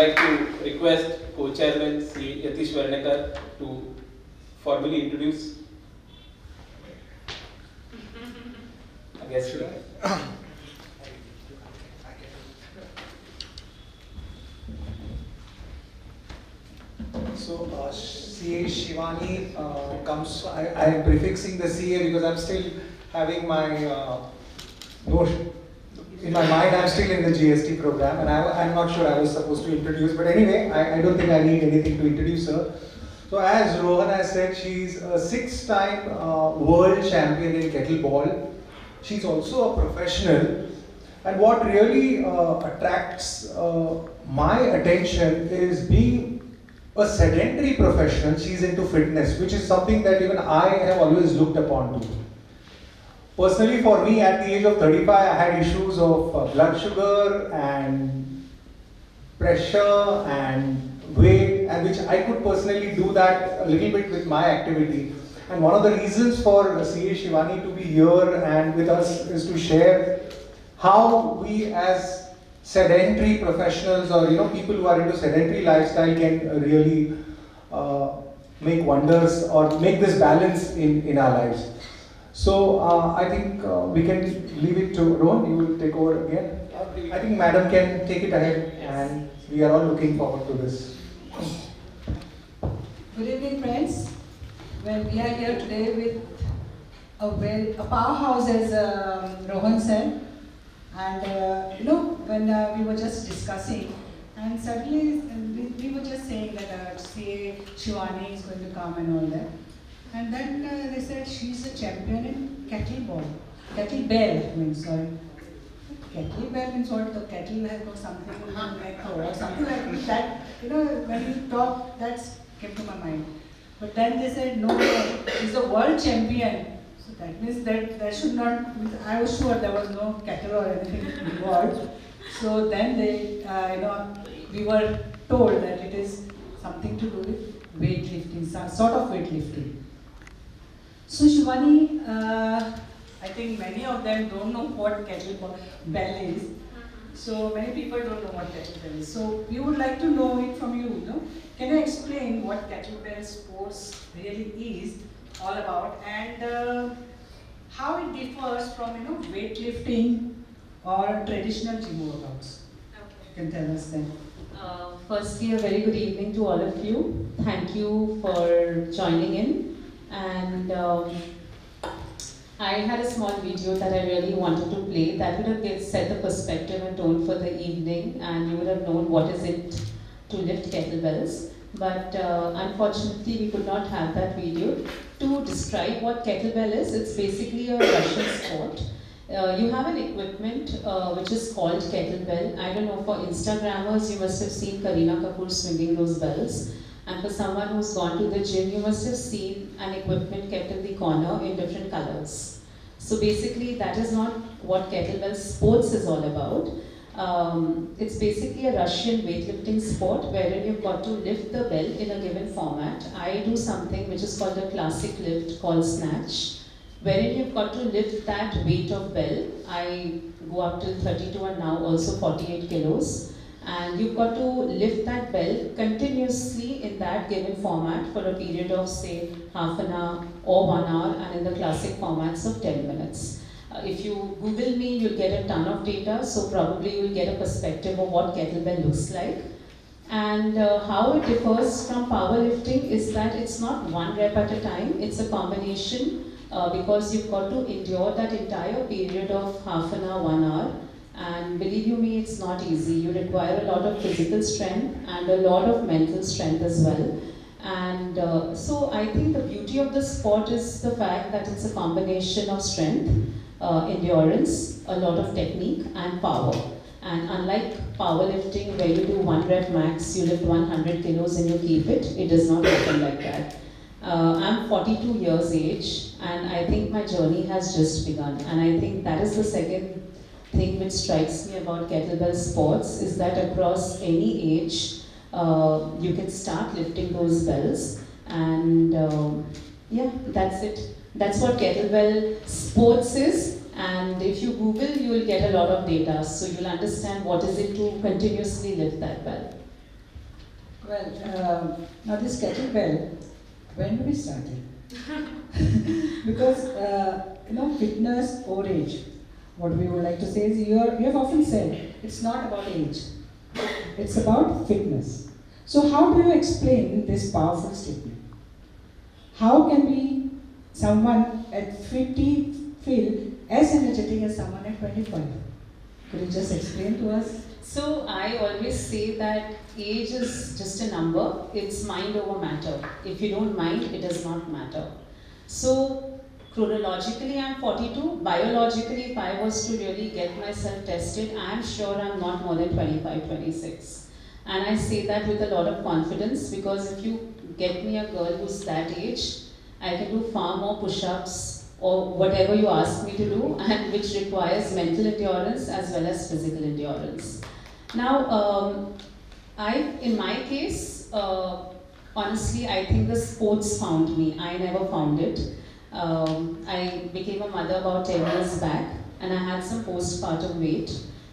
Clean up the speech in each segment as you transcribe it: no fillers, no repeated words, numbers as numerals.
like to request Co-Chairman Sri Yatish Varnekar to formally introduce. I guess should I? So, CA Shivani comes, I am prefixing the CA because I'm still having my notion. In my mind, I'm still in the GST program, and I'm not sure I was supposed to introduce, but anyway, I don't think I need anything to introduce her. So, as Rohan has said, she's a 6-time world champion in kettlebell. She's also a professional, and what really attracts my attention is being a sedentary professional. She's into fitness, which is something that even I have always looked upon to. Personally, for me, at the age of 35, I had issues of blood sugar and pressure and weight, and which I could personally do that a little bit with my activity. And one of the reasons for CA Shivani to be here and with us is to share how we as sedentary professionals, or people who are into sedentary lifestyle, can really make wonders or make this balance in our lives. So I think we can leave it to Rohan. You will take over again. I think Madam can take it ahead, and we are all looking forward to this. Good evening, friends. Well, we are here today with a powerhouse, as Rohan said. And when we were just discussing, and suddenly we were just saying that CA Shivani is going to come and all that. And then they said she's a champion in kettlebell. Kettlebell means, sorry. Kettlebell means what? The kettle has got something in the neck or something like that. When you talk, that's came to my mind. But then they said, no, she's a world champion. So that means that should not, I was sure there was no kettle or anything involved. So then they, we were told that it is something to do with weightlifting, some sort of weightlifting. So Shivani, I think many of them don't know what kettlebell is. So many people don't know what kettlebell is. So we would like to know it from you. Can you explain what kettlebell sports really is all about, and how it differs from weightlifting or traditional gym workouts? Okay. You can tell us then. Firstly, a very good evening to all of you. Thank you for joining in. And I had a small video that I really wanted to play that would have set the perspective and tone for the evening, and you would have known what is it to lift kettlebells. But unfortunately, we could not have that video. To describe what kettlebell is, it's basically a Russian sport. You have an equipment which is called kettlebell. I don't know, for Instagrammers, you must have seen Kareena Kapoor swinging those bells. And for someone who's gone to the gym, you must have seen an equipment kept in the corner in different colors. So basically, that is not what kettlebell sports is all about. It's basically a Russian weightlifting sport wherein you've got to lift the bell in a given format. I do something which is called a classic lift called snatch, wherein you've got to lift that weight of bell. I go up till 32 and now also 48 kilos. And you've got to lift that bell continuously in that given format for a period of say half an hour or 1 hour, and in the classic formats of 10 minutes. If you Google me, you'll get a ton of data, so probably you'll get a perspective of what kettlebell looks like. And how it differs from powerlifting is that it's not one rep at a time, it's a combination because you've got to endure that entire period of half an hour, 1 hour. And believe you me, it's not easy. You require a lot of physical strength and a lot of mental strength as well. And so I think the beauty of the sport is the fact that it's a combination of strength, endurance, a lot of technique and power. And unlike powerlifting where you do 1 rep max, you lift 100 kilos and you keep it, it does not happen like that. I'm 42 years age, and I think my journey has just begun. And I think that is the second thing which strikes me about kettlebell sports is that across any age, you can start lifting those bells, and yeah, that's it. That's what kettlebell sports is, and if you Google, you will get a lot of data, so you'll understand what is it to continuously lift that bell. Well, now this kettlebell, when do we start it? Because, fitness or age. What we would like to say is, you have often said, it's not about age. It's about fitness. So how do you explain this powerful statement? How can we, someone at 50 feel as energetic as someone at 25? Could you just explain to us? So I always say that age is just a number, it's mind over matter. If you don't mind, it does not matter. So chronologically I'm 42, biologically if I was to really get myself tested, I'm sure I'm not more than 25, 26. And I say that with a lot of confidence because if you get me a girl who's that age, I can do far more push-ups or whatever you ask me to do and which requires mental endurance as well as physical endurance. Now, in my case, honestly, I think the sports found me. I never found it. I became a mother about 10 years back and I had some postpartum weight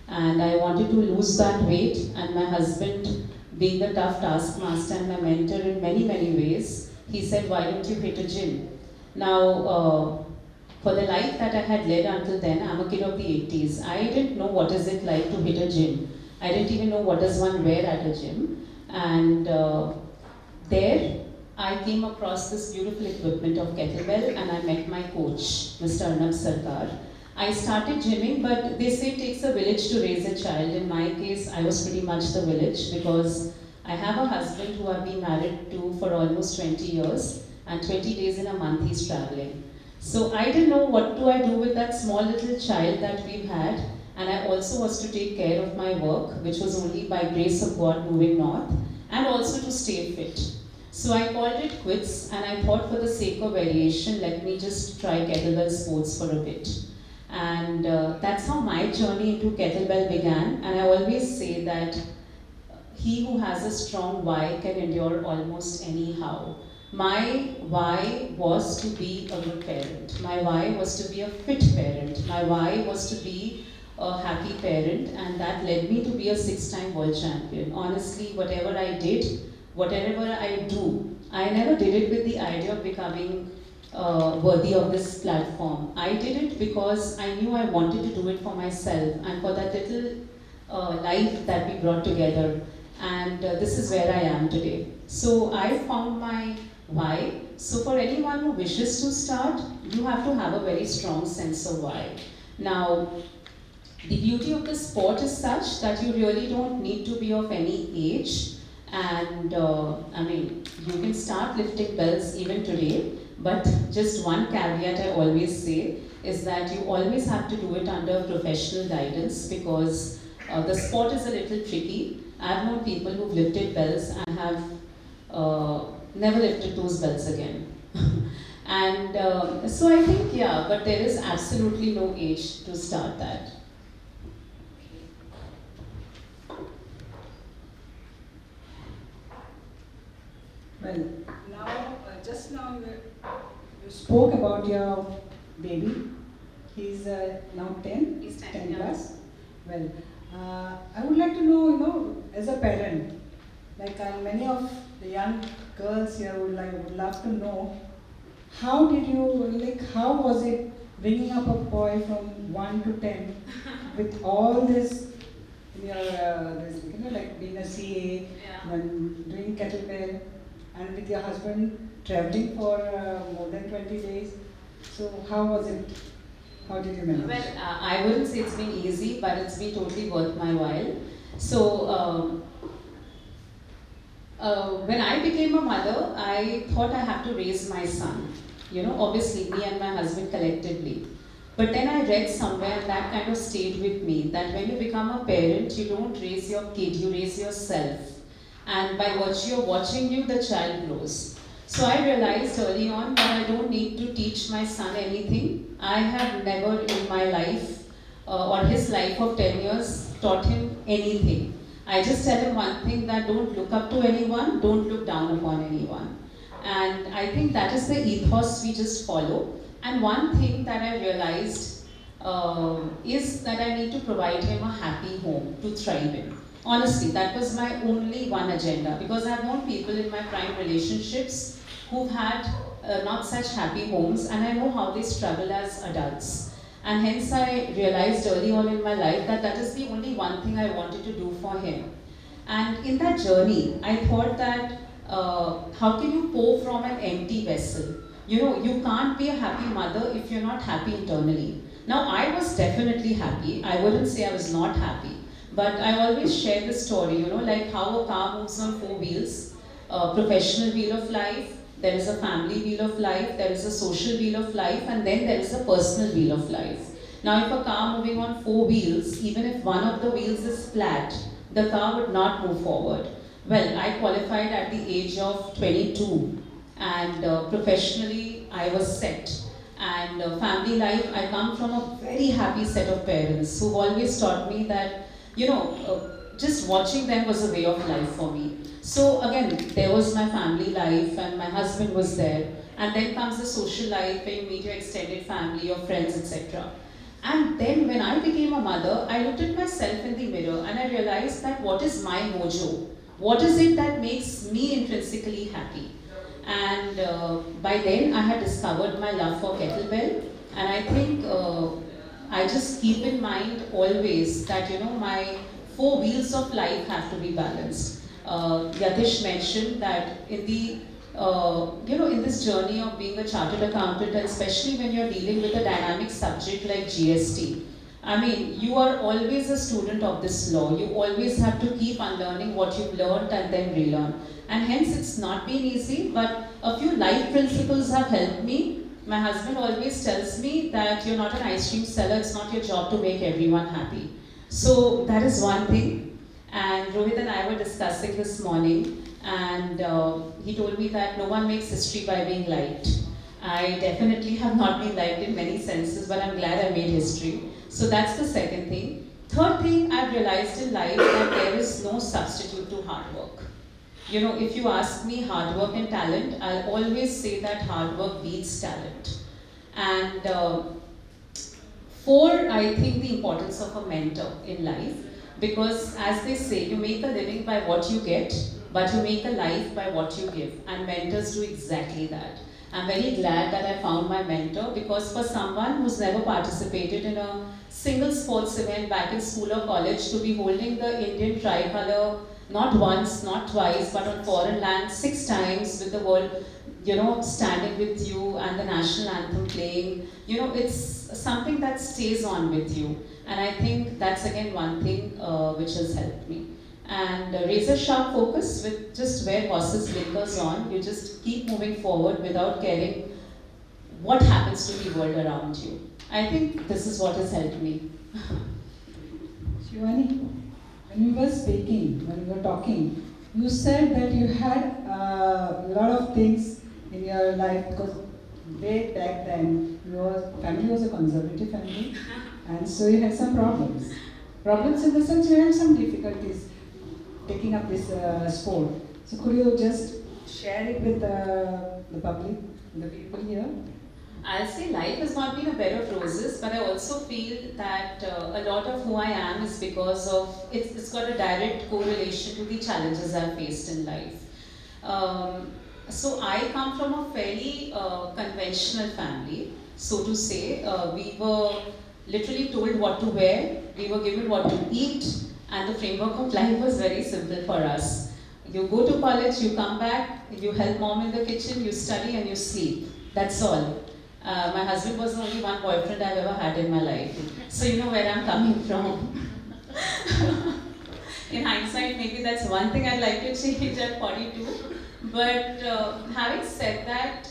and I wanted to lose that weight and my husband, being the tough taskmaster and my mentor in many, many ways, he said, why don't you hit a gym? Now, for the life that I had led until then, I'm a kid of the 80s. I didn't know what is it like to hit a gym. I didn't even know what does one wear at a gym. And there, I came across this beautiful equipment of kettlebell and I met my coach, Mr. Arnab Sarkar. I started gymming, but they say it takes a village to raise a child. In my case, I was pretty much the village because I have a husband who I've been married to for almost 20 years and 20 days in a month he's traveling. So I didn't know what do I do with that small little child that we've had, and I also was to take care of my work, which was only by grace of God moving north, and also to stay fit. So I called it quits and I thought for the sake of variation, let me just try kettlebell sports for a bit. And that's how my journey into kettlebell began, and I always say that he who has a strong why can endure almost anyhow. My why was to be a good parent. My why was to be a fit parent. My why was to be a happy parent, and that led me to be a 6-time world champion. Honestly, whatever I did, whatever I do, I never did it with the idea of becoming worthy of this platform. I did it because I knew I wanted to do it for myself and for that little life that we brought together. And this is where I am today. So I found my why. So for anyone who wishes to start, you have to have a very strong sense of why. Now, the beauty of the sport is such that you really don't need to be of any age. And I mean, you can start lifting belts even today, but just one caveat I always say is that you always have to do it under professional guidance because the sport is a little tricky. I've known people who've lifted belts and have never lifted those belts again. And so I think, yeah, but there is absolutely no age to start that. Well, now, just now you spoke about your baby. He's now 10? He's 10, 10 yeah. plus. Well, I would like to know, as a parent, like many of the young girls here would love to know, how did you, how was it bringing up a boy from 1 to 10 with all this, like being a CA, Yeah. and doing kettlebell, and with your husband traveling for more than 20 days. So how was it? How did you manage? Well, I wouldn't say it's been easy, but it's been totally worth my while. So, when I became a mother, I thought I have to raise my son. Obviously me and my husband collectively. But then I read somewhere, and that kind of stayed with me, that when you become a parent, you don't raise your kid, you raise yourself. And by virtue of watching you, the child grows. So I realized early on that I don't need to teach my son anything. I have never in my life, or his life of 10 years, taught him anything. I just tell him one thing, that don't look up to anyone, don't look down upon anyone. And I think that is the ethos we just follow. And one thing that I realized is that I need to provide him a happy home to thrive in. Honestly, that was my only one agenda, because I've known people in my prime relationships who've had not such happy homes, and I know how they struggle as adults. And hence I realized early on in my life that that is the only one thing I wanted to do for him. And in that journey, I thought that how can you pour from an empty vessel? You know, you can't be a happy mother if you're not happy internally. Now, I was definitely happy. I wouldn't say I was not happy. But I always share this story, you know, like how a car moves on four wheels, a professional wheel of life, there is a family wheel of life, there is a social wheel of life, and then there is a personal wheel of life. Now, if a car moving on four wheels, even if one of the wheels is flat, the car would not move forward. Well, I qualified at the age of 22, and professionally I was set. And family life, I come from a very happy set of parents who always taught me that, you know, just watching them was a way of life for me. So again, there was my family life and my husband was there. And then comes the social life where you meet your extended family, your friends, etc. And then when I became a mother, I looked at myself in the mirror and I realized that what is my mojo? What is it that makes me intrinsically happy? And by then I had discovered my love for kettlebell, and I think I just keep in mind always that, you know, my four wheels of life have to be balanced. Yatish mentioned that in the you know, in this journey of being a chartered accountant, and especially when you're dealing with a dynamic subject like GST, I mean, you are always a student of this law. You always have to keep unlearning what you've learned and then relearn. And hence, it's not been easy, but a few life principles have helped me. My husband always tells me that you're not an ice cream seller, it's not your job to make everyone happy. So that is one thing. And Rohit and I were discussing this morning, and he told me that no one makes history by being liked. I definitely have not been liked in many senses, but I'm glad I made history. So that's the second thing. Third thing I've realized in life that there is no substitute to hard work. You know, if you ask me hard work and talent, I'll always say that hard work beats talent. And four, I think the importance of a mentor in life, because as they say, you make a living by what you get, but you make a life by what you give. And mentors do exactly that. I'm very glad that I found my mentor, because for someone who's never participated in a single sports event back in school or college, to be holding the Indian tricolor not once, not twice, but on foreign land 6 times with the world, you know, standing with you and the national anthem playing, you know, it's something that stays on with you. And I think that's again one thing which has helped me. And razor sharp focus, with just wear horses blinkers on, you just keep moving forward without caring what happens to the world around you. I think this is what has helped me. Shivani, when we were speaking, when we were talking, you said that you had a lot of things in your life, because way back then your family was a conservative family, and so you had some problems. Problems in the sense you had some difficulties taking up this sport. So could you just share it with the public, the people here? I'll say life has not been a bed of roses, but I also feel that a lot of who I am is because of, it's got a direct correlation to the challenges I've faced in life. So I come from a fairly conventional family, so to say. We were literally told what to wear, we were given what to eat, and the framework of life was very simple for us. You go to college, you come back, you help mom in the kitchen, you study and you sleep. That's all. My husband was the only one boyfriend I've ever had in my life. So you know where I'm coming from. In hindsight, maybe that's one thing I'd like to change at 42. But having said that,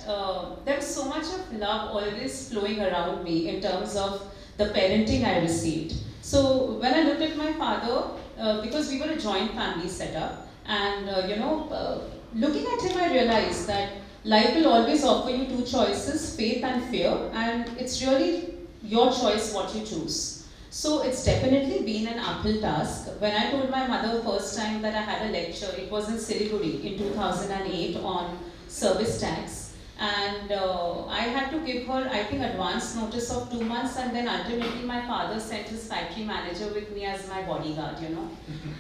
there was so much of love always flowing around me in terms of the parenting I received. So when I looked at my father, because we were a joint family setup, and looking at him, I realized that life will always offer you 2 choices, faith and fear, and it's really your choice what you choose. So it's definitely been an uphill task. When I told my mother first time that I had a lecture, it was in Siliguri in 2008 on service tax. And I had to give her, I think, advance notice of 2 months, and then ultimately my father sent his factory manager with me as my bodyguard, you know.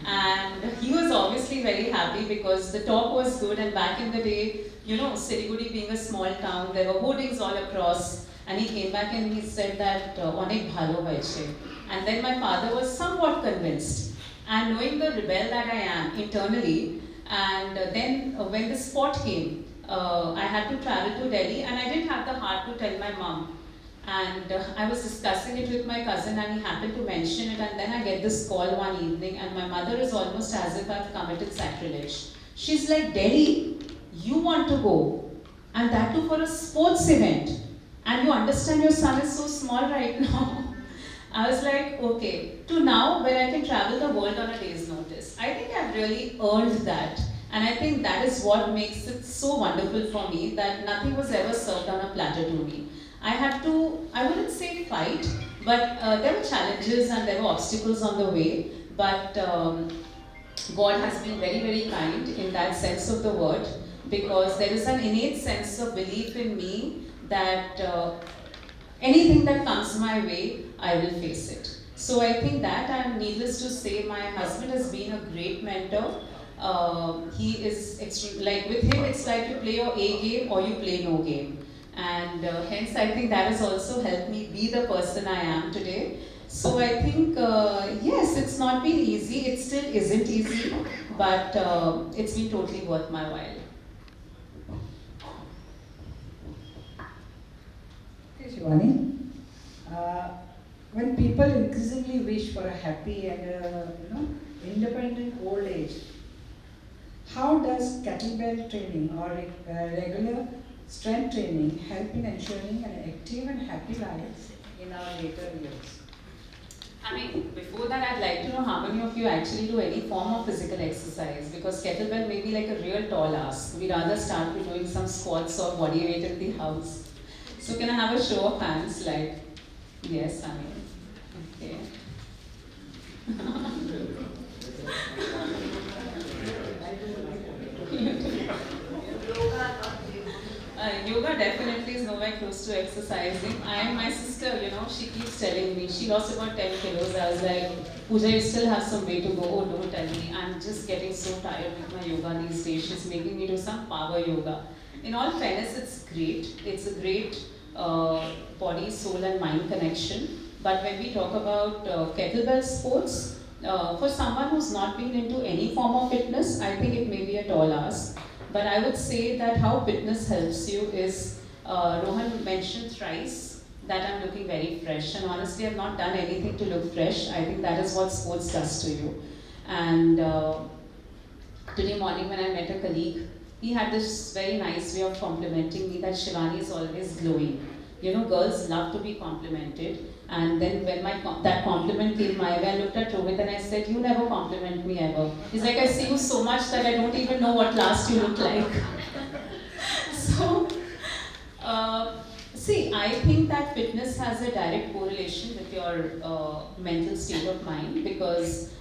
And he was obviously very happy because the talk was good, and back in the day, you know, Siliguri being a small town, there were hoardings all across, and he came back and he said that, Onek bhalo hoyeche. And then my father was somewhat convinced. And knowing the rebel that I am internally, and then when the spot came, I had to travel to Delhi, and I didn't have the heart to tell my mom. And I was discussing it with my cousin, and he happened to mention it, and then I get this call one evening, and my mother is almost as if I've committed sacrilege. She's like, Delhi, you want to go, and that too for a sports event, and you understand your son is so small right now. I was like, okay, to now where I can travel the world on a day's notice. I think I've really earned that. And I think that is what makes it so wonderful for me, that nothing was ever served on a platter to me. I had to, I wouldn't say fight, but there were challenges and there were obstacles on the way. But God has been very, very kind in that sense of the word, because there is an innate sense of belief in me that anything that comes my way, I will face it. So I think that, and needless to say, my husband has been a great mentor. He is extreme, like with him, it's like you play your A game or you play no game. And hence, I think that has also helped me be the person I am today. So I think, yes, it's not been easy. It still isn't easy, but it's been totally worth my while. Okay, Shivani. When people increasingly wish for a happy and independent old age, how does kettlebell training or regular strength training help in ensuring an active and happy life in our later years? I mean, before that, I'd like to know how many of you actually do any form of physical exercise, because kettlebell may be like a real tall ask. We'd rather start with doing some squats or body weight in the house. So can I have a show of hands? Like, yes, I mean, okay. Yoga definitely is nowhere close to exercising. My sister, you know, she keeps telling me, she lost about 10 kilos. I was like, Pooja, you still have some way to go. Oh, don't tell me. I'm just getting so tired with my yoga these days. She's making me do some power yoga. In all fairness, it's great. It's a great body, soul and mind connection. But when we talk about kettlebell sports, for someone who's not been into any form of fitness, I think it may be a tall ask. But I would say that how fitness helps you is, Rohan mentioned thrice that I'm looking very fresh, and honestly I've not done anything to look fresh. I think that is what sports does to you. And today morning when I met a colleague, he had this very nice way of complimenting me that Shivani is always glowing. You know, girls love to be complimented. And then when that compliment came my way, I looked at Rohit and I said, you never compliment me ever. He's like, I see you so much that I don't even know what last you look like. So, see, I think that fitness has a direct correlation with your mental state of mind, because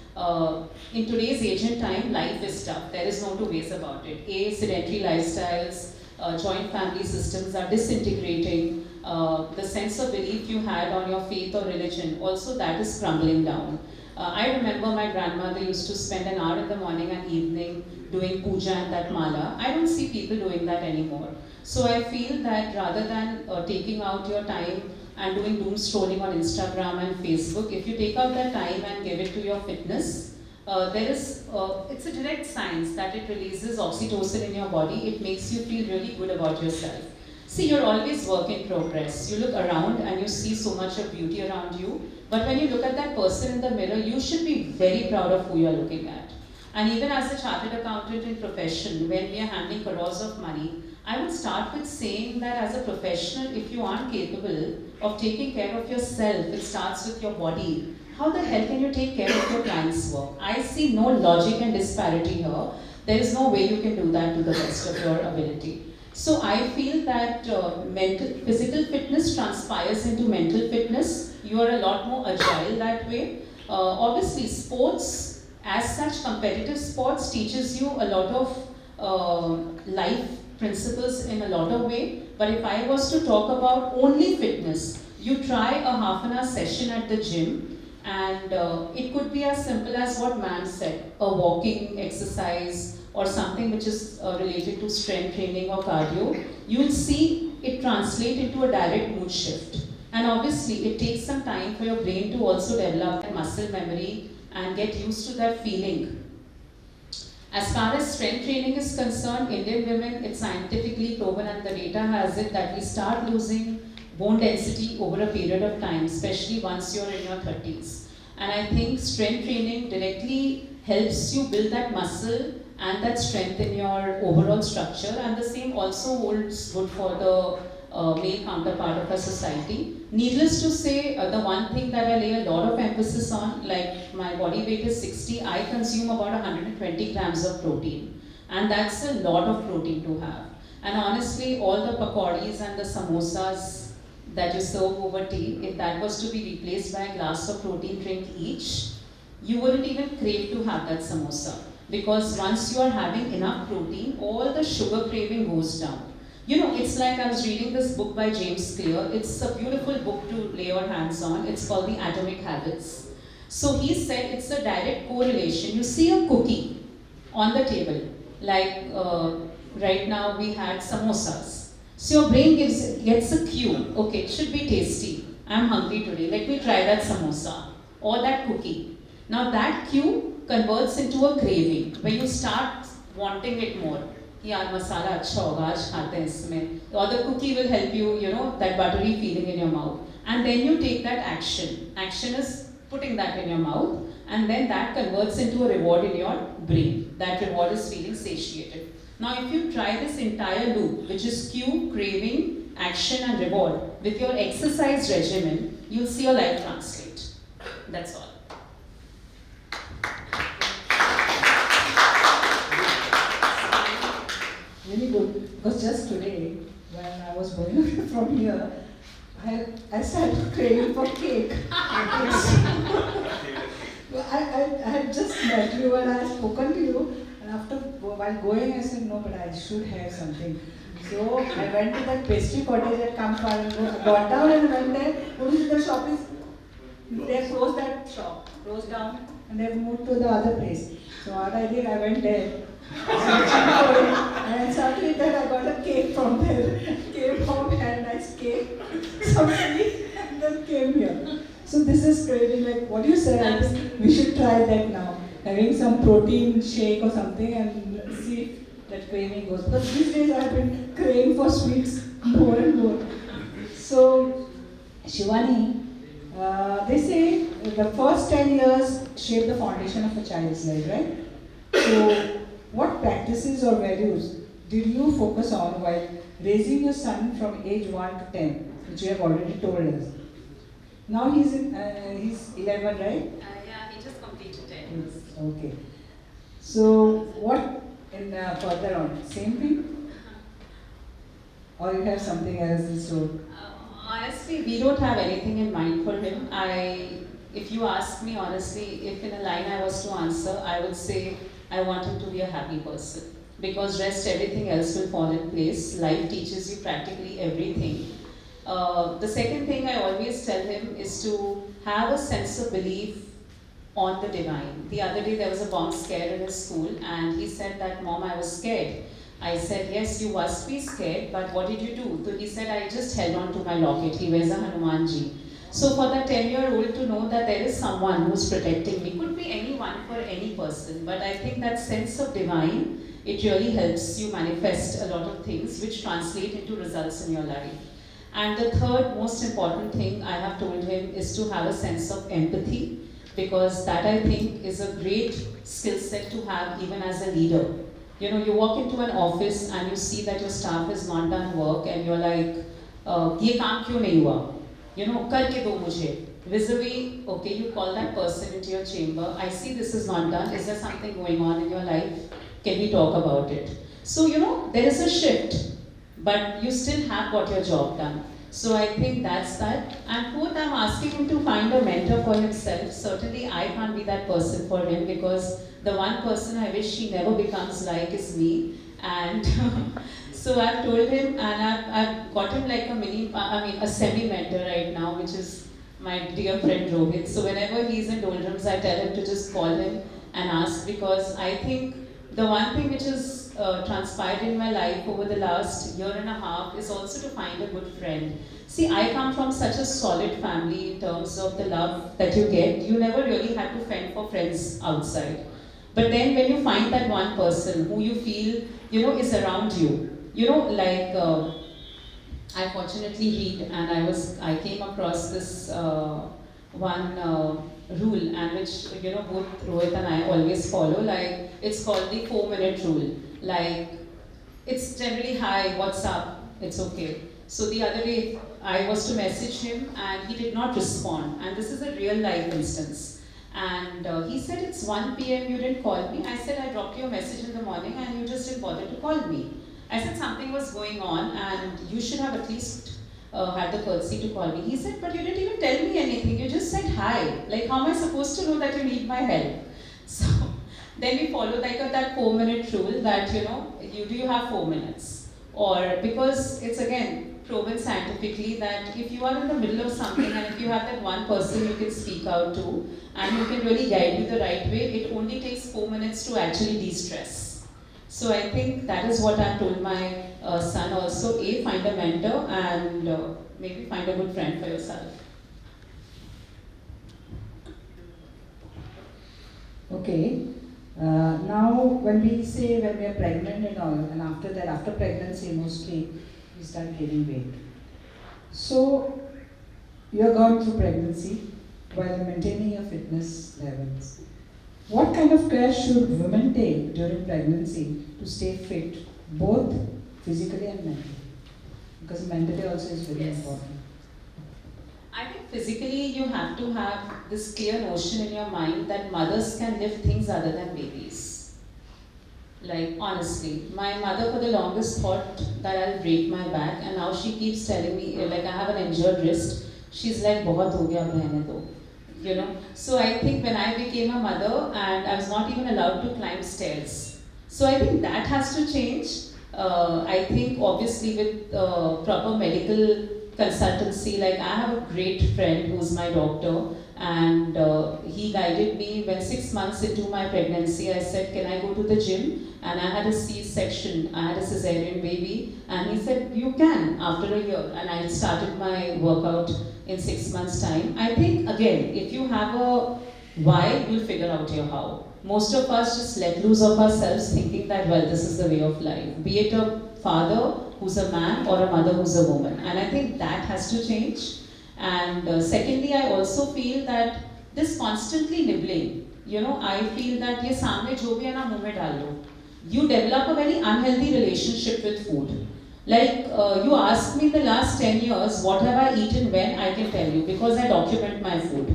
in today's age and time, life is tough. There is no two ways about it. A, sedentary lifestyles, joint family systems are disintegrating. The sense of belief you had on your faith or religion, also that is crumbling down. I remember my grandmother used to spend an hour in the morning and evening doing puja and that mala. I don't see people doing that anymore. So I feel that rather than taking out your time and doing doom scrolling on Instagram and Facebook, if you take out that time and give it to your fitness, it's a direct science that it releases oxytocin in your body. It makes you feel really good about yourself. See, you're always work in progress. You look around and you see so much of beauty around you. But when you look at that person in the mirror, you should be very proud of who you're looking at. And even as a chartered accountant in profession, when we are handling crores of money, I would start with saying that as a professional, if you aren't capable of taking care of yourself, it starts with your body. How the hell can you take care of your client's work? I see no logic and disparity here. There is no way you can do that to the best of your ability. So I feel that physical fitness transpires into mental fitness. You are a lot more agile that way. Obviously, sports, as such, competitive sports teaches you a lot of life principles in a lot of way, but if I was to talk about only fitness, you try a half an hour session at the gym, and it could be as simple as what ma'am said, a walking exercise or something which is related to strength training or cardio. You'll see it translate into a direct mood shift. And obviously, it takes some time for your brain to also develop muscle memory and get used to that feeling. As far as strength training is concerned, Indian women, it's scientifically proven and the data has it that we start losing bone density over a period of time, especially once you're in your 30s. And I think strength training directly helps you build that muscle and that strength in your overall structure, and the same also holds good for the male counterpart of our society. Needless to say, the one thing that I lay a lot of emphasis on, like my body weight is 60, I consume about 120 grams of protein. And that's a lot of protein to have. And honestly, all the pakoris and the samosas that you serve over tea, if that was to be replaced by a glass of protein drink each, you wouldn't even crave to have that samosa. Because once you are having enough protein, all the sugar craving goes down. You know, it's like I was reading this book by James Clear. It's a beautiful book to lay your hands on. It's called The Atomic Habits. So he said it's a direct correlation. You see a cookie on the table, like right now we had samosas. So your brain gets a cue. Okay, it should be tasty. I'm hungry today. Let me try that samosa or that cookie. Now that cue converts into a craving where you start wanting it more. यार मसाला अच्छा होगा आज खाते हैं इसमें, or the cookie will help you, you know, that buttery feeling in your mouth, and then you take that action is putting that in your mouth, and then that converts into a reward in your brain. That reward is feeling satiated. Now if you try this entire loop, which is cue, craving, action and reward, with your exercise regimen, you'll see your life translate. That's all. Really good, because just today, when I was going away from here, I started craving for cake. I had just met you and I had spoken to you, and after, while going, I said, no, but I should have something. So I went to that pastry cottage at Kampar and got down and went there. What is the shop is? They closed that shop, closed down, and they've moved to the other place. So what I did, I went there. And suddenly then I got a cake from there. Came home, had a nice cake, some sweet, and then came here. So this is craving, like what you said, I think we should try that now. Having some protein shake or something and see if that craving goes. Because these days I've been craving for sweets more and more. So, Shivani, they say the first 10 years shape the foundation of a child's life, right? So, what practices or values did you focus on while raising your son from age 1 to 10, which you have already told us? Now he's 11, right? Yeah, he just completed 10 years. Okay. So what in further on? Same thing? Or you have something else in store? Honestly, we don't have anything in mind for him. If you ask me honestly, if in a line I was to answer, I would say I want him to be a happy person, because rest everything else will fall in place. Life teaches you practically everything. The second thing I always tell him is to have a sense of belief on the divine. The other day there was a bomb scare in his school and he said that, Mom, I was scared. I said, yes, you must be scared, but what did you do? So he said, I just held on to my locket. He wears a Hanumanji. So for that 10-year-old to know that there is someone who's protecting me, could be anyone for any person, but I think that sense of divine, it really helps you manifest a lot of things which translate into results in your life. And the third most important thing I have told him is to have a sense of empathy, because that I think is a great skill set to have even as a leader. You know, you walk into an office and you see that your staff has not done work and you're like, ये काम क्यों नहीं हुआ? You know, करके दो मुझे. Vis-a-vis, okay, you call that person into your chamber. I see this is not done. Is there something going on in your life? Can we talk about it? So, you know, there is a shift, but you still have got your job done. So I think that's that. And fourth, I'm asking him to find a mentor for himself. Certainly, I can't be that person for him, because the one person I wish he never becomes like is me. And So I've told him, and I've got him like a a semi-mentor right now, which is my dear friend Rohit. So whenever he's in doldrums, I tell him to just call him and ask, because I think the one thing which has transpired in my life over the last year and a half is also to find a good friend. See, I come from such a solid family in terms of the love that you get. You never really had to fend for friends outside. But then when you find that one person who you feel, is around you, I fortunately read, and I came across this one rule, and which both Rohit and I always follow. Like, it's called the 4-minute rule. Like, it's generally hi, what's up, it's okay. So the other day I was to message him and he did not respond, and this is a real life instance. And he said, it's 1 p.m. you didn't call me. I said, I dropped you a message in the morning and you just didn't bother to call me. I said something was going on and you should have at least had the courtesy to call me. He said, but you didn't even tell me anything. You just said hi. Like, how am I supposed to know that you need my help? So then we followed that 4-minute rule that, you have 4 minutes. Or because it's again proven scientifically that if you are in the middle of something and if you have that one person you can speak out to and who can really guide you the right way, it only takes 4 minutes to actually de-stress. So I think that is what I told my son also. Find a mentor and maybe find a good friend for yourself. Okay. Now, when we are pregnant and all, and after pregnancy, mostly we start gaining weight. So, you have gone through pregnancy while maintaining your fitness levels. What kind of care should women take during pregnancy to stay fit, both physically and mentally? Because mentally also is very important. I think physically you have to have this clear notion in your mind that mothers can lift things other than babies. Like, honestly, my mother for the longest thought that I'll break my back, and now she keeps telling me, like, I have an injured wrist. She's like, "Bahut ho gaya, behne do." So I think when I became a mother and I was not even allowed to climb stairs. So I think that has to change. I think obviously with proper medical consultancy, like I have a great friend who's my doctor, and he guided me when 6 months into my pregnancy. I said, can I go to the gym? And I had a C-section, I had a cesarean baby, and he said, you can after a year. And I started my workout in 6 months' time. I think, again, if you have a why, you'll figure out your how. Most of us just let loose of ourselves thinking that, well, this is the way of life. Be it a father who's a man or a mother who's a woman. And I think that has to change. And secondly, I also feel that this constantly nibbling, I feel that ye samne jo bhi hai na muh mein dal lo. You develop a very unhealthy relationship with food. Like, you ask me in the last 10 years, what have I eaten when, I can tell you, because I document my food.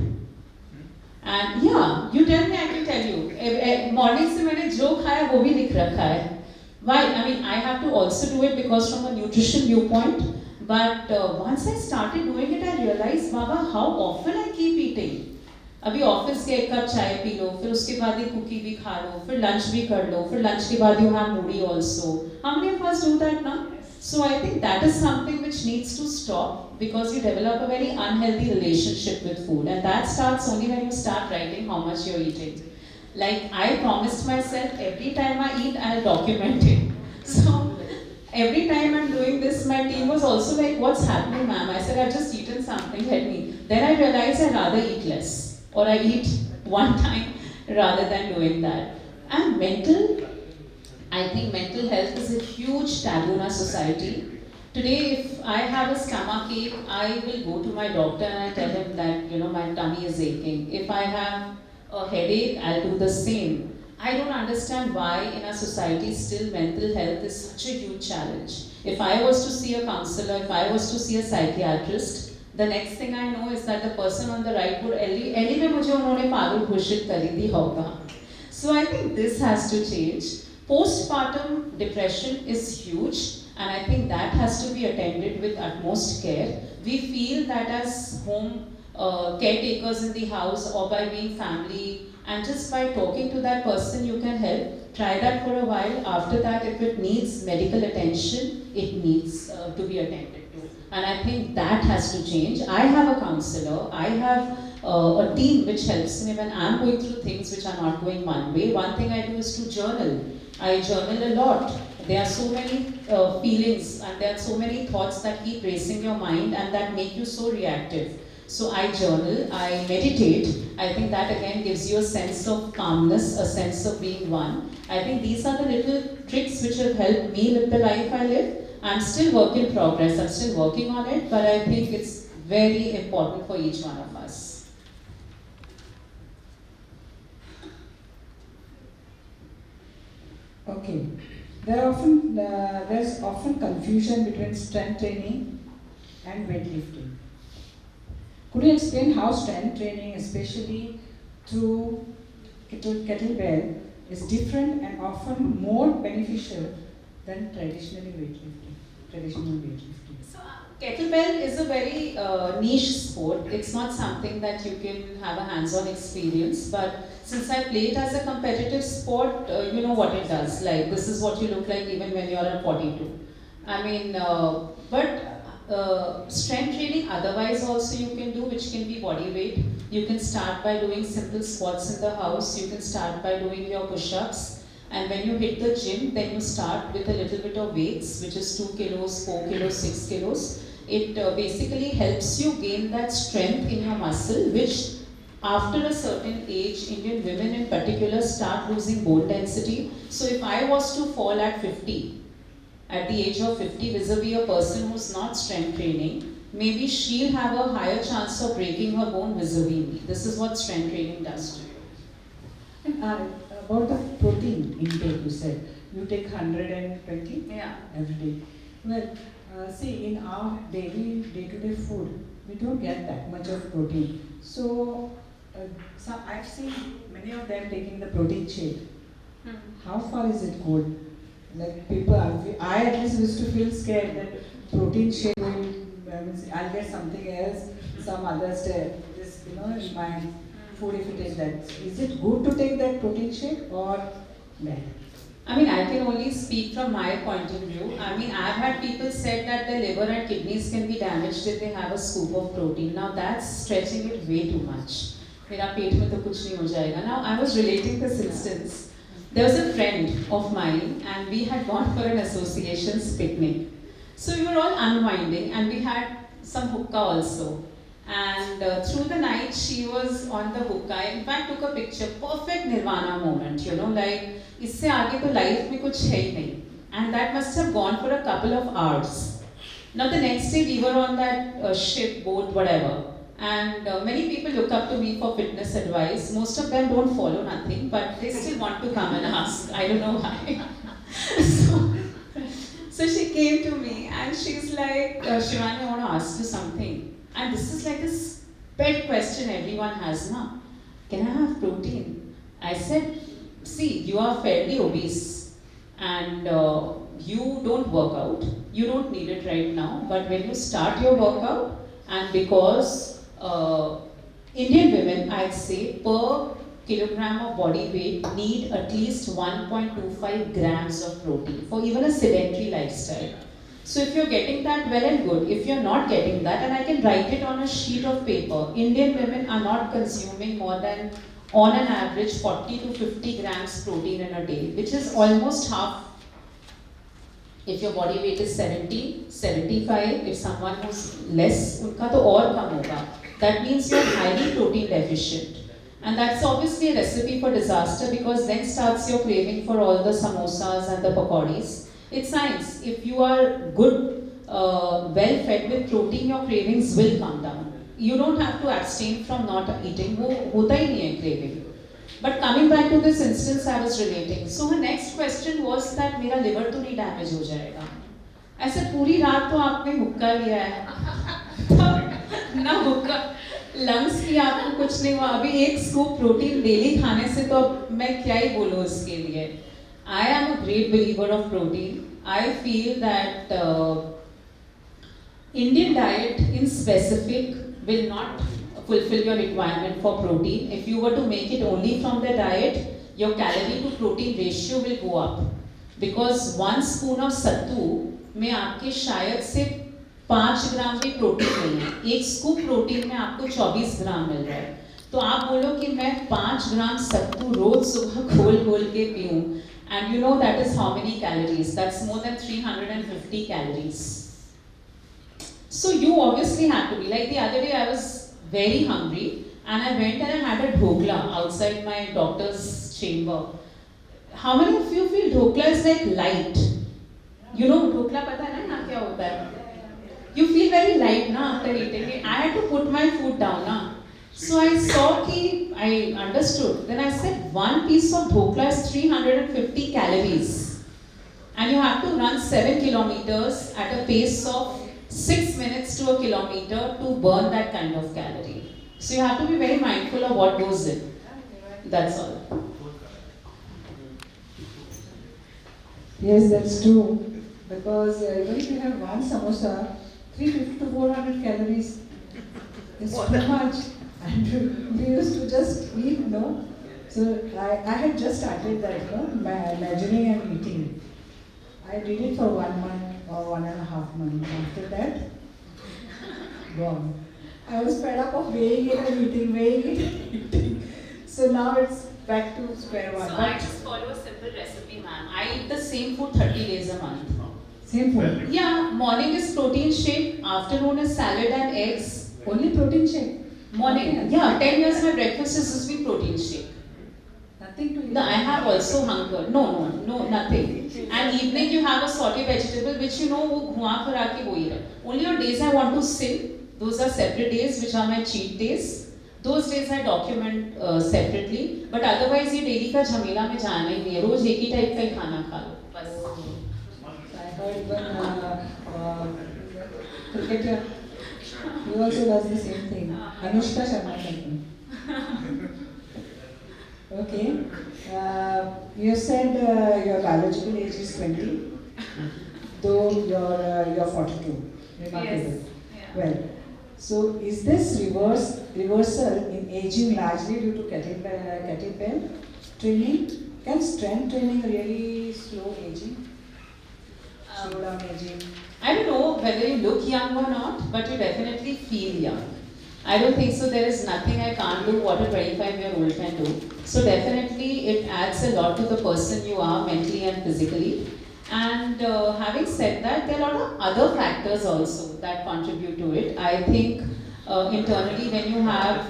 And yeah, you tell me, I can tell you. Morning se maine jo khaya, wo bhi likh rakha hai. Why? I mean, I have to also do it because from a nutrition viewpoint, but once I started doing it, I realized, Baba, how often I keep eating. अभी office के 1 cup चाय P low, फिर उसके बाद ही cookie भी खा लो, फिर lunch भी कर लो, फिर लंच के बाद you have मूढ़ी also. How many of us do that now? So I think that is something which needs to stop because you develop a very unhealthy relationship with food, and that starts only when you start writing how much you're eating. Like, I promised myself every time I eat, I'll document it. So every time I'm doing this, my team was also like, what's happening, ma'am? I said, I've just eaten something, let me. Then I realized I'd rather eat less. Or I eat one time rather than doing that. And I think mental health is a huge taboo in our society. Today, if I have a stomach ache, I will go to my doctor and I tell him that, my tummy is aching. If I have a headache, I'll do the same. I don't understand why in our society still mental health is such a huge challenge. If I was to see a counselor, if I was to see a psychiatrist, the next thing I know is that the person on the right would anyway mujhe unhone pagal ghoshit kari di hoga. So I think this has to change. Postpartum depression is huge, and I think that has to be attended with utmost care. We feel that as home caretakers in the house or by being family, and just by talking to that person you can help. Try that for a while. After that, if it needs medical attention, it needs to be attended to. And I think that has to change. I have a counselor. I have a team which helps me when I'm going through things which are not going one way. One thing I do is to journal. I journal a lot. There are so many feelings and there are so many thoughts that keep racing your mind and that make you so reactive. So I journal, I meditate. I think that again gives you a sense of calmness, a sense of being one. I think these are the little tricks which have helped me live the life I live. I'm still work in progress, I'm still working on it, but I think it's very important for each one of us. Okay. There's often confusion between strength training and weightlifting. Could you explain how strength training, especially through kettlebell, is different and often more beneficial than traditional weightlifting? So, kettlebell is a very niche sport. It's not something that you can have a hands-on experience, but since I play it as a competitive sport, you know what it does. Like, this is what you look like even when you're at 42. I mean, strength training otherwise also you can do, which can be body weight. You can start by doing simple squats in the house. You can start by doing your push-ups. And when you hit the gym, then you start with a little bit of weights, which is 2 kilos, 4 kilos, 6 kilos. It basically helps you gain that strength in your muscle, which after a certain age, Indian women in particular start losing bone density. So if I was to fall at 50, at the age of 50 vis-a-vis a person who's not strength training, maybe she'll have a higher chance of breaking her bone vis-a-vis me. This is what strength training does to you. And about the protein intake, you said you take 120 every day. Well, see, in our day-to-day food, we don't get that much of protein. So I've seen many of them taking the protein shake. How far is it good? Like people, I at least used to feel scared that protein shake will, I'll get something else, some other step. This, in my food if you take that. Is it good to take that protein shake or bad? I mean, I can only speak from my point of view. I mean, I've had people said that their liver and kidneys can be damaged if they have a scoop of protein. Now that's stretching it way too much. मेरा पेट में तो कुछ नहीं हो जाएगा. Now I was relating this instance. There was a friend of mine and we had gone for an association's picnic. So we were all unwinding and we had some hookah also. And through the night she was on the hookah. I in fact took a picture, perfect nirvana moment, like इससे आगे तो life में कुछ है ही नहीं. And that must have gone for a couple of hours. Now the next day we were on that ship, boat, whatever. And many people look up to me for fitness advice. Most of them don't follow nothing, but they still want to come and ask. I don't know why. so she came to me and she's like, Shivani, I want to ask you something. And this is like a pet question everyone has now. Can I have protein? I said, see, you are fairly obese and you don't work out. You don't need it right now. But when you start your workout, and because Indian women, I'd say, per kilogram of body weight need at least 1.25 grams of protein for even a sedentary lifestyle. So if you're getting that, well and good. If you're not getting that, and I can write it on a sheet of paper, Indian women are not consuming more than, on an average, 40 to 50 grams protein in a day, which is almost half. If your body weight is 70, 75, if someone who's less, unka to aur kam hoga. That means you're highly protein deficient. And that's obviously a recipe for disaster because then starts your craving for all the samosas and the pakodis. It's science. If you are good, well fed with protein, your cravings will come down. You don't have to abstain from not eating. वो होता ही नहीं है craving. But coming back to this instance I was relating. So her next question was that मेरा liver तो नहीं damage हो जाएगा. ऐसे पूरी रात तो आपने हुक्का लिया है. ना हुक्का, लंग्स की आपको कुछ नहीं हुआ. अभी एक स्कूप प्रोटीन डेली खाने से तो मैं क्या ही बोलूँ उसके लिए. I am a great believer of protein. I feel that Indian diet in specific will not fulfill your requirement for protein. If you were to make it only from the diet, your calorie to protein ratio will go up. Because 1 spoon of sattu में आपके शायद से 5 ग्राम भी protein नहीं है, 1 scoop protein में आपको 24 ग्राम मिल रहा है। तो आप बोलो कि मैं 5 ग्राम सत्तू रोज सुबह घोल के पीऊँ, and you know that is how many calories? That's more than 350 calories. So you obviously had to be, like the other day I was very hungry and I went and I had a dhokla outside my doctor's chamber. How many of you feel dhokla is like light? You know dhokla pata hai na yahan kya hota hai? You feel very light na after eating it. I had to put my food down na. So I saw ki, I understood. Then I said 1 piece of dhokla is 350 calories. And you have to run 7 kilometers at a pace of 6 minutes to a kilometer to burn that kind of calorie. So you have to be very mindful of what goes in. That's all. Yes, that's true. Because even if you have one samosa, 350 to 400 calories is too much. And we used to just eat, no? So I had just started that, no? Imagining and eating. I did it for 1 month or 1.5 months. After that, gone. I was fed up of weighing it and eating. So now it's back to square one. So I just follow a simple recipe, ma'am. I eat the same food 30 days a month. Same food? Yeah, morning is protein shake, afternoon is salad and eggs. Only protein shake? Morning, yeah, 10 years my breakfast is just be protein shake. Nothing to eat? No, I have also hunger. No, nothing. And evening you have a sauté vegetable which you know wo ghuma phira ke wo hi hai. Only on days I want to sin, those are separate days which are my cheat days. Those days I document separately. But otherwise ये daily का झमेला में जाना ही नहीं है. रोज एक ही type का ही खाना खा लो. बस. I heard one cricketer, he also does the same thing. Anushka Sharma something. Okay. You said your biological age is 20, though you're 42. Remarkable. Yes. Yeah. Well, so is this reversal in aging largely due to kettlebell training? Can strength training really slow aging? Slow down aging? I don't know whether you look young or not, but you definitely feel young. I don't think so. There is nothing I can't do what a 25-year-old can do. So definitely it adds a lot to the person you are mentally and physically. And having said that, there are a lot of other factors also that contribute to it. I think internally when you have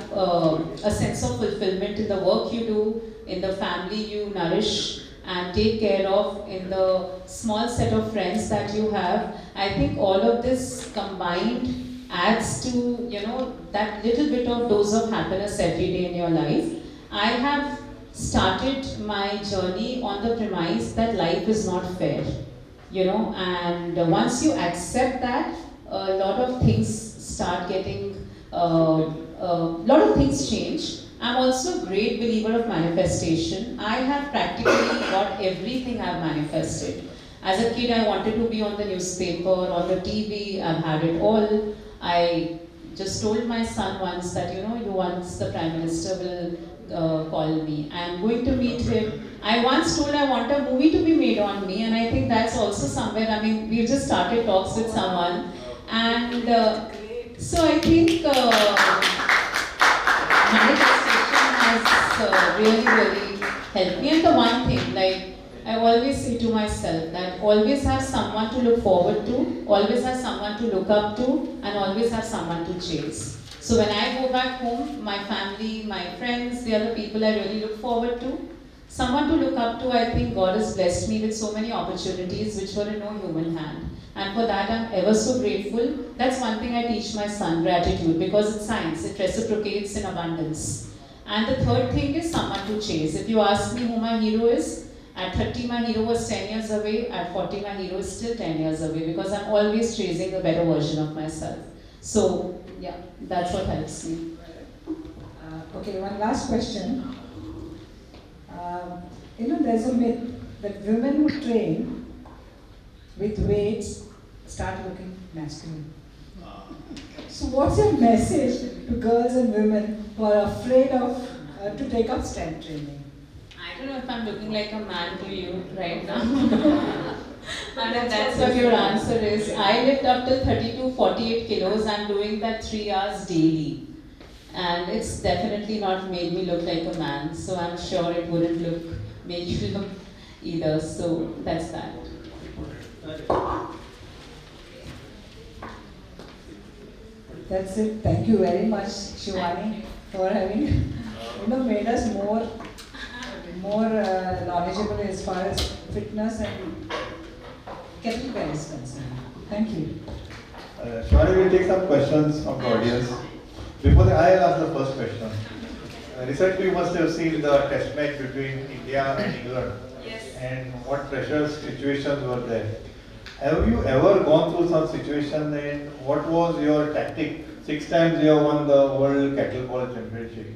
a sense of fulfillment in the work you do, in the family you nourish and take care of, in the small set of friends that you have, I think all of this combined adds to, you know, that little bit of dose of happiness every day in your life. I have started my journey on the premise that life is not fair, you know, and once you accept that, a lot of things start getting, lot of things change. I'm also a great believer of manifestation. I have practically got everything I've manifested. As a kid, I wanted to be on the newspaper, on the TV, I've had it all. I just told my son once that, you know, once the Prime Minister will call me. I'm going to meet him. I once told I want a movie to be made on me, and I think that's also somewhere, I mean, we've just started talks with someone. And so I think manifestation has really helped me. And the one thing, like, I always say to myself that always have someone to look forward to, always have someone to look up to, and always have someone to chase. So when I go back home, my family, my friends, they are the people I really look forward to. Someone to look up to, I think God has blessed me with so many opportunities which were in no human hand. And for that I'm ever so grateful. That's one thing I teach my son, gratitude, because it's science, it reciprocates in abundance. And the third thing is someone to chase. If you ask me who my hero is, at 30 my hero was 10 years away, at 40 my hero is still 10 years away, because I'm always chasing a better version of myself. So yeah, that's what helps me. Okay, one last question. You know, there's a myth that women who train with weights start looking masculine. So what's your message to girls and women who are afraid of to take up strength training? I I don't know if I'm looking like a man to you right now. And if that's what your answer is, I lift up to 32, 48 kilos. I'm doing that 3 hours daily. And it's definitely not made me look like a man. So I'm sure it wouldn't make you look either. So that's that. That's it. Thank you very much, Shivani, for having made us more knowledgeable as far as fitness and kettlebell is concerned. Thank you. Shivani, we'll take some questions from the audience. Before that, I'll ask the first question. Recently, you must have seen the test match between India and England. Yes. And what pressure situations were there. Have you ever gone through some situation and what was your tactic? 6 times you have won the World Kettlebell Championship,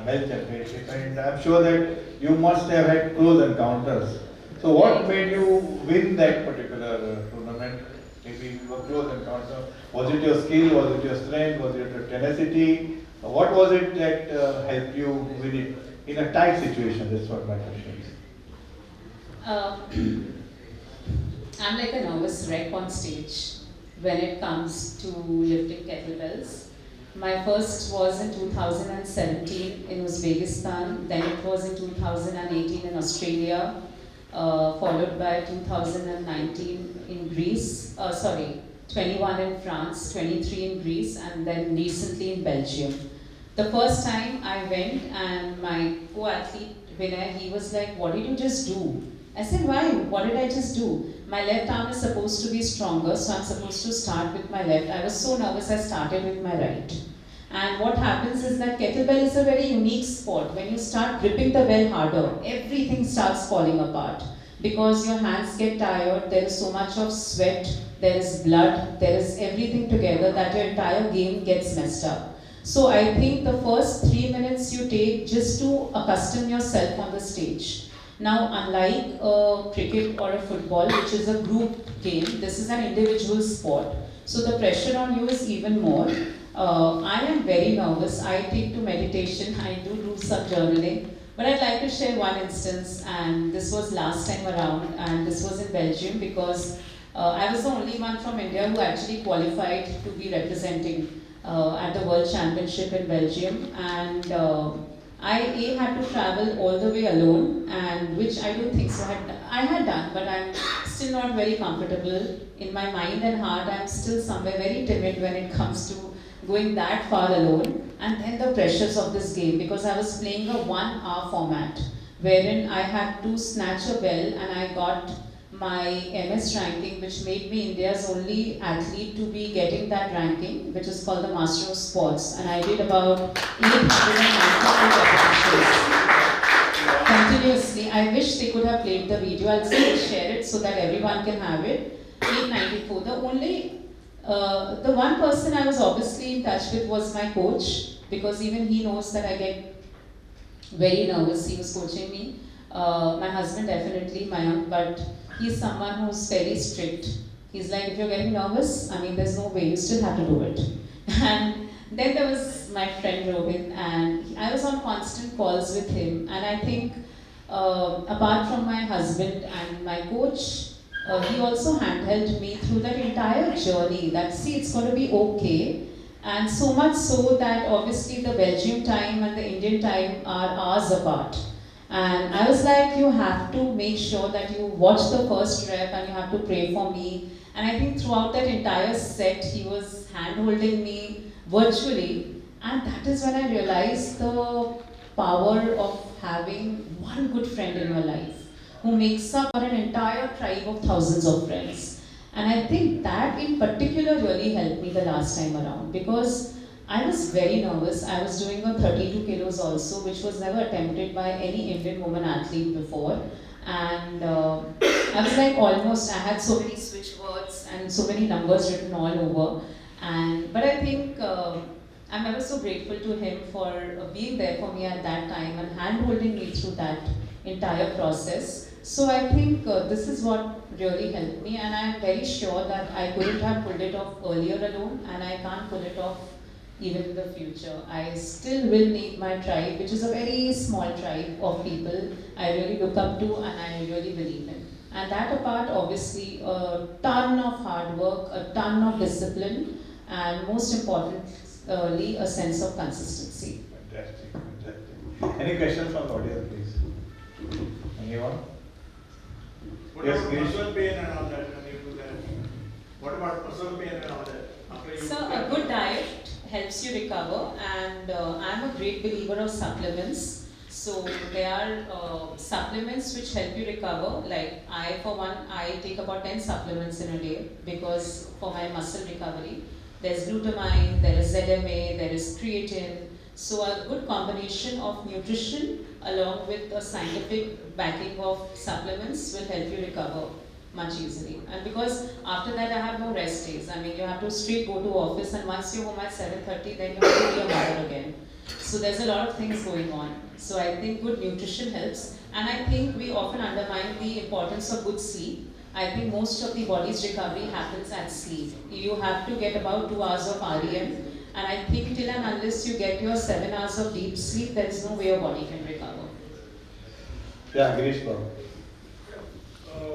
Male Championship, and I'm sure that you must have had close encounters. So what made you win that particular tournament? Maybe a close encounter. Was it your skill? Was it your strength? Was it your tenacity? What was it that helped you win it in a tight situation? That's what my question is. I'm like a nervous wreck on stage when it comes to lifting kettlebells. My first was in 2017 in Uzbekistan, then it was in 2018 in Australia, followed by 2019 in Greece, 21 in France, 23 in Greece, and then recently in Belgium. The first time I went and my co-athlete Vinay, he was like, "What did you just do?" I said, "Why? What did I just do?" My left arm is supposed to be stronger, so I'm supposed to start with my left. I was so nervous, I started with my right. And what happens is that kettlebell is a very unique sport. When you start gripping the bell harder, everything starts falling apart. Because your hands get tired, there is so much of sweat, there is blood, there is everything together that your entire game gets messed up. So I think the first 3 minutes you take just to accustom yourself on the stage. Now, unlike cricket or a football, which is a group game, this is an individual sport. So the pressure on you is even more. I am very nervous. I take to meditation. I do some journaling. But I'd like to share one instance, and this was last time around, and this was in Belgium because I was the only one from India who actually qualified to be representing at the World Championship in Belgium. And I had to travel all the way alone, and which I don't think so I had done, but I'm still not very comfortable. In my mind and heart, I'm still somewhere very timid when it comes to going that far alone. And then the pressures of this game, because I was playing a 1 hour format, wherein I had to snatch a bell, and I got my MS ranking, which made me India's only athlete to be getting that ranking, which is called the Master of Sports. And I did about 892 repetitions continuously. I wish they could have played the video. I'll still share it so that everyone can have it. 894. The one person I was obviously in touch with was my coach, because even he knows that I get very nervous. He was coaching me. My husband definitely, my aunt, but he's someone who's very strict. He's like, if you're getting nervous, there's no way, you still have to do it. And then there was my friend Rohit, and I was on constant calls with him. And I think, apart from my husband and my coach, he also handheld me through that entire journey, that see, it's going to be okay. And so much so that obviously the Belgium time and the Indian time are hours apart. And I was like, you have to make sure that you watch the first rep and you have to pray for me. And I think throughout that entire set, he was hand-holding me virtually. And that is when I realized the power of having one good friend in your life who makes up for an entire tribe of thousands of friends. And I think that in particular really helped me the last time around, because I was very nervous. I was doing a 32 kilos also, which was never attempted by any Indian woman athlete before. And I was like I had so many switch words and so many numbers written all over. But I think I'm ever so grateful to him for being there for me at that time and hand-holding me through that entire process. So I think this is what really helped me, and I'm very sure that I couldn't have pulled it off earlier alone, and I can't pull it off even in the future. I still will need my tribe, which is a very small tribe of people I really look up to and I really believe in. And that apart, obviously, a ton of hard work, a ton of discipline, and most importantly, a sense of consistency. Fantastic, fantastic. Any questions from the audience, please? Anyone? What Yes, about Girish. muscle pain and all that when you do that? What about muscle pain and all that? After you So a good diet helps you recover, and I'm a great believer of supplements. So there are supplements which help you recover. Like I, for one, I take about 10 supplements in a day because for my muscle recovery. There's glutamine, there is ZMA, there is creatine. So a good combination of nutrition along with a scientific backing of supplements will help you recover much easily. And because after that I have no rest days. I mean, you have to straight go to office, and once you're home at 7:30, then you have to be a mother again. So there's a lot of things going on. So I think good nutrition helps. And I think we often undermine the importance of good sleep. I think most of the body's recovery happens at sleep. You have to get about 2 hours of REM. And I think till and unless you get your 7 hours of deep sleep, there is no way your body can recover. Yeah, Girish, go.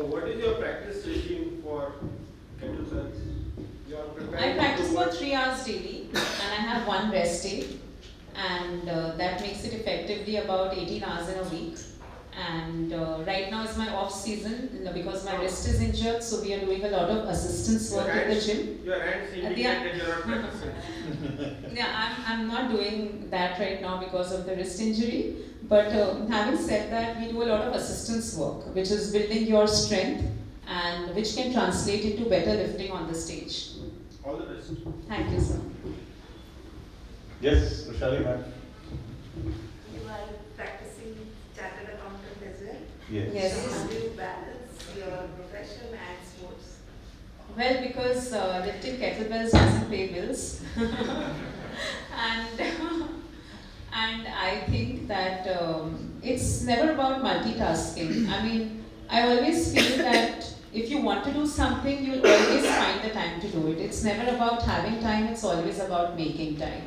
what is your practice regime for kettlebells? You are I preparing practice to for work- 3 hours daily, and I have one rest day, and that makes it effectively about 18 hours in a week. And right now is my off season because my wrist is injured, so we are doing a lot of assistance work in the gym. Your hands indicate Yeah. that you are not practicing. Yeah, I'm not doing that right now because of the wrist injury. But having said that, we do a lot of assistance work, which is building your strength and which can translate into better lifting on the stage. All the best. Thank you, sir. Yes, Rushali, ma'am. You are practicing chartered accountant as well. Yes. Yes. How do you balance your profession and sports? Well, because lifting kettlebells doesn't pay bills. and and I think that it's never about multitasking. I mean, I always feel that if you want to do something, you'll always find the time to do it. It's never about having time, it's always about making time.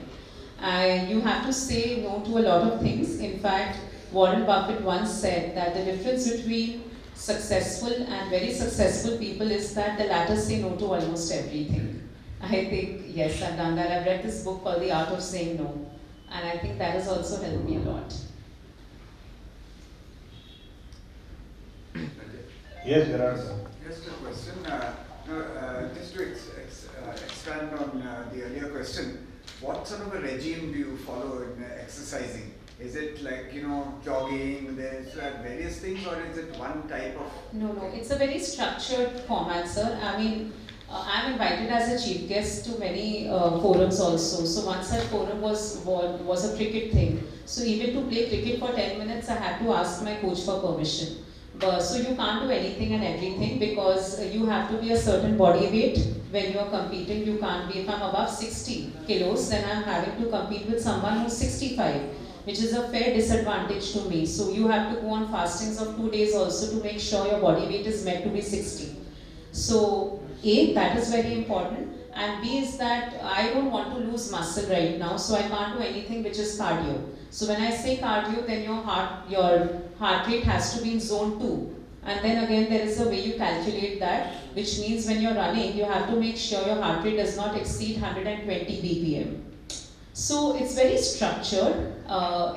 You have to say no to a lot of things. In fact, Warren Buffett once said that the difference between successful and very successful people is that the latter say no to almost everything. I think, yes, I've done that. I've read this book called The Art of Saying No. And I think that has also helped me a lot. Yes, Gerard, sir. Just a question. Just to expand on the earlier question, what sort of a regime do you follow in exercising? Is it like, jogging, there's various things, or is it one type of? No, it's a very structured format, sir. I mean, I'm invited as a chief guest to many forums also. So one such forum was a cricket thing. So even to play cricket for 10 minutes, I had to ask my coach for permission. So you can't do anything and everything because you have to be a certain body weight when you're competing. You can't be, if I'm above 60 kilos, then I'm having to compete with someone who's 65, which is a fair disadvantage to me. So you have to go on fastings of 2 days also to make sure your body weight is meant to be 60. So A, that is very important, and B is that I don't want to lose muscle right now, so I can't do anything which is cardio. So when I say cardio, then your heart rate has to be in zone 2. And then again there is a way you calculate that, which means when you're running, you have to make sure your heart rate does not exceed 120 BPM. So it's very structured.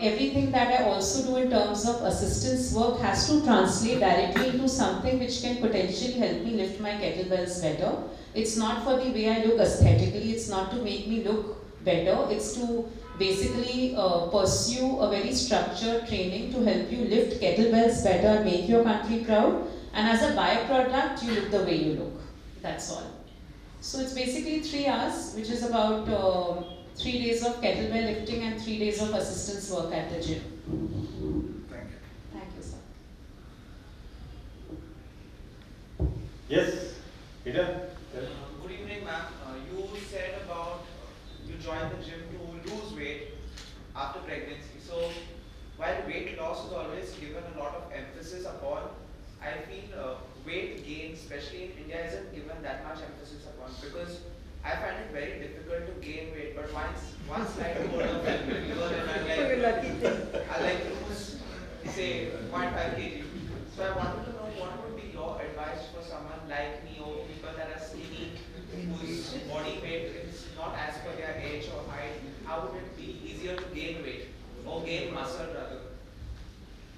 Everything that I also do in terms of assistance work has to translate directly into something which can potentially help me lift my kettlebells better. It's not for the way I look aesthetically, it's not to make me look better, it's to basically pursue a very structured training to help you lift kettlebells better and make your country proud. And as a byproduct, you look the way you look. That's all. So it's basically 3 hours, which is about 3 days of kettlebell lifting and 3 days of assistance work at the gym. Thank you. Thank you, sir. Yes, Peter? Good evening, ma'am. You said about you joined the gym to lose weight after pregnancy. So, while weight loss is always given a lot of emphasis upon, I feel weight gain, especially in India, isn't given that much emphasis upon because I find it very difficult to gain weight. But once one slide over the fever and I like lose, say, 0.5 kg. So I wanted to know what would be your advice for someone like me or people that are skinny, whose body weight is not as per their age or height. How would it be easier to gain weight or gain muscle rather?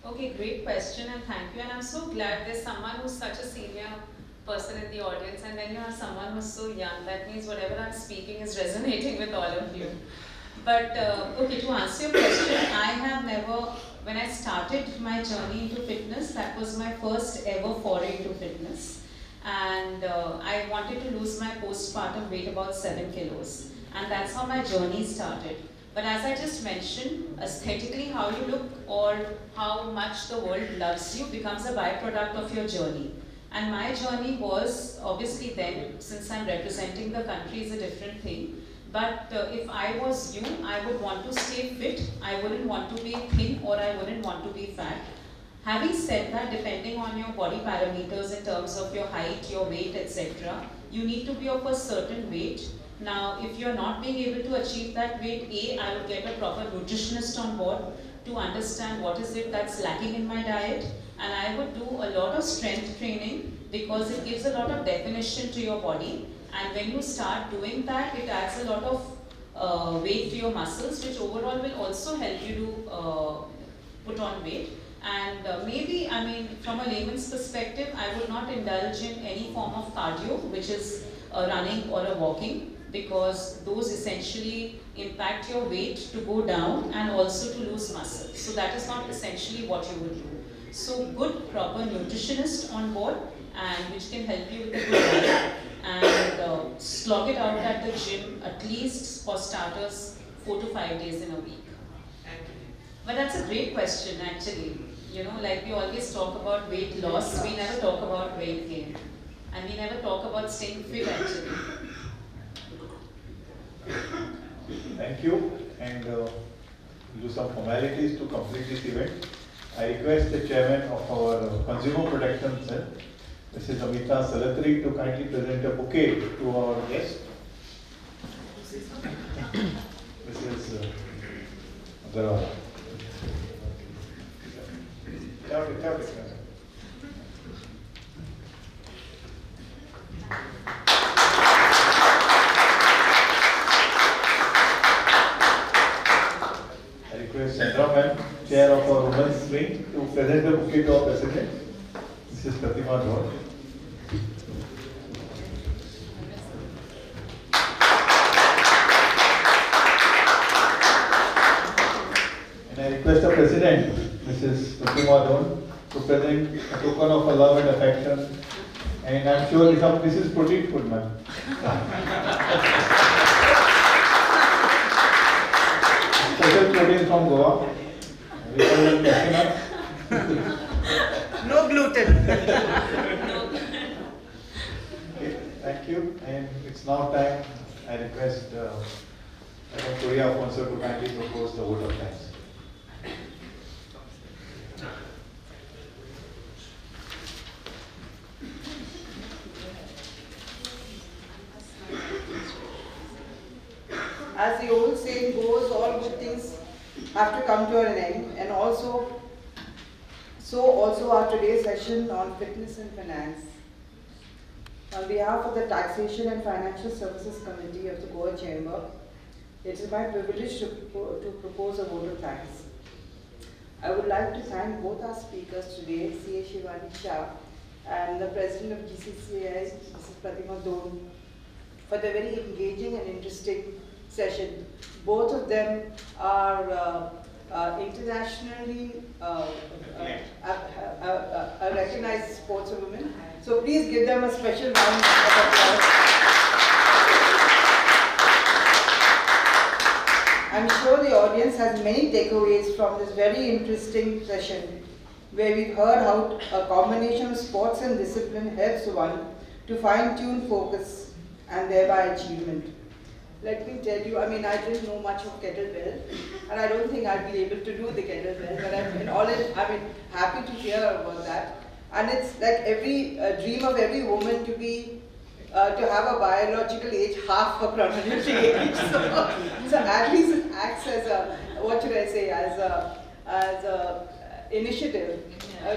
Okay, great question and thank you. And I'm so glad there's someone who's such a senior person in the audience, and then you have someone who's so young. That means whatever I'm speaking is resonating with all of you. But okay, to answer your question, I have never, when I started my journey into fitness, that was my first ever foray into fitness. And I wanted to lose my postpartum weight about 7 kilos. And that's how my journey started. But as I just mentioned, aesthetically how you look or how much the world loves you becomes a byproduct of your journey. And my journey was, obviously then, since I'm representing the country, is a different thing. But if I was you, I would want to stay fit. I wouldn't want to be thin or I wouldn't want to be fat. Having said that, depending on your body parameters in terms of your height, your weight, etc., you need to be of a certain weight. Now, if you're not being able to achieve that weight, I would get a proper nutritionist on board to understand what is it that's lacking in my diet. And I would do a lot of strength training because it gives a lot of definition to your body. And when you start doing that, it adds a lot of weight to your muscles, which overall will also help you to put on weight. And maybe, I mean, from a layman's perspective, I would not indulge in any form of cardio, which is running or a walking, because those essentially impact your weight to go down and also to lose muscle. So that is not essentially what you would do. So good, proper nutritionist on board, and which can help you with a good diet, and slog it out at the gym at least for starters 4 to 5 days in a week. But that's a great question actually. You know, like we always talk about weight loss, we never talk about weight gain. And we never talk about staying fit actually. Thank you, and do some formalities to complete this event. I request the chairman of our Consumer Protection Cell, Mrs. Amita Salatri, to kindly present a bouquet to our guest. Mrs. Agarwal. I request Chandra ma'am, chair of our women's wing, to present the bouquet to our president, Mrs. Pratima Dhor. And I request the president, Mrs. Pratima Dhor, to present a token of love and affection. And I'm sure this is protein food, ma'am. Special protein from Goa. No gluten. Okay, thank you. And it's now time. I request Madam Korea Afonso to kindly propose the vote of thanks. As the old saying goes, all good things have to come to an end, and also our today's session on fitness and finance. On behalf of the Taxation and Financial Services Committee of the Goa Chamber, it is my privilege to propose a vote of thanks. I would like to thank both our speakers today, CA Shivani Shah and the President of GCCI, Mrs. Pratima Dhor, for the very engaging and interesting session. Both of them are internationally recognized sportswomen. So please give them a special round of applause. I'm sure the audience has many takeaways from this very interesting session, where we've heard how a combination of sports and discipline helps one to fine-tune focus and thereby achievement. Let me tell you, I mean, I didn't know much of kettlebell, and I don't think I'd be able to do the kettlebell, but I'm happy to hear about that. And it's like every dream of every woman to be to have a biological age half a chronological age. So at least it acts as a, what should I say, as a initiative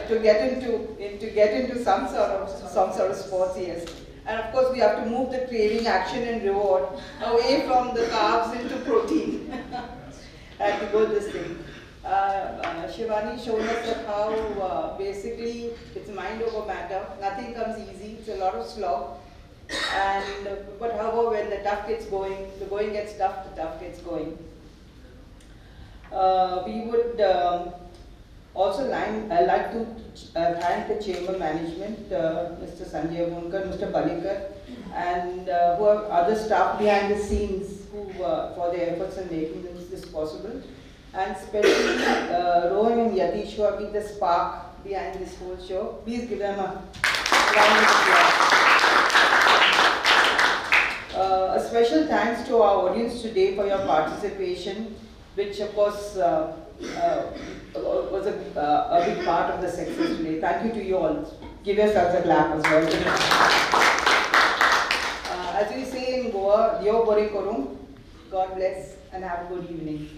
to get into some sort of sports, yes. And of course we have to move the craving, action and reward away from the carbs into protein. And to go this thing. Shivani showed us that how basically it's mind over matter. Nothing comes easy. It's a lot of slog. And but however, when the tough gets going, the going gets tough. The tough gets going. We would also like to thank the chamber management, Mr. Sanjay Munkar, Mr. Palikar, and who are other staff behind the scenes who for their efforts in making this possible. And especially Rohan and Yatish, who have been the spark behind this whole show. Please give them a round of applause. A special thanks to our audience today for your participation, which of course was a big part of the success today. Thank you to you all. Give yourselves a clap as well. As we say in Goa, Yo Bore Korum, God bless and have a good evening.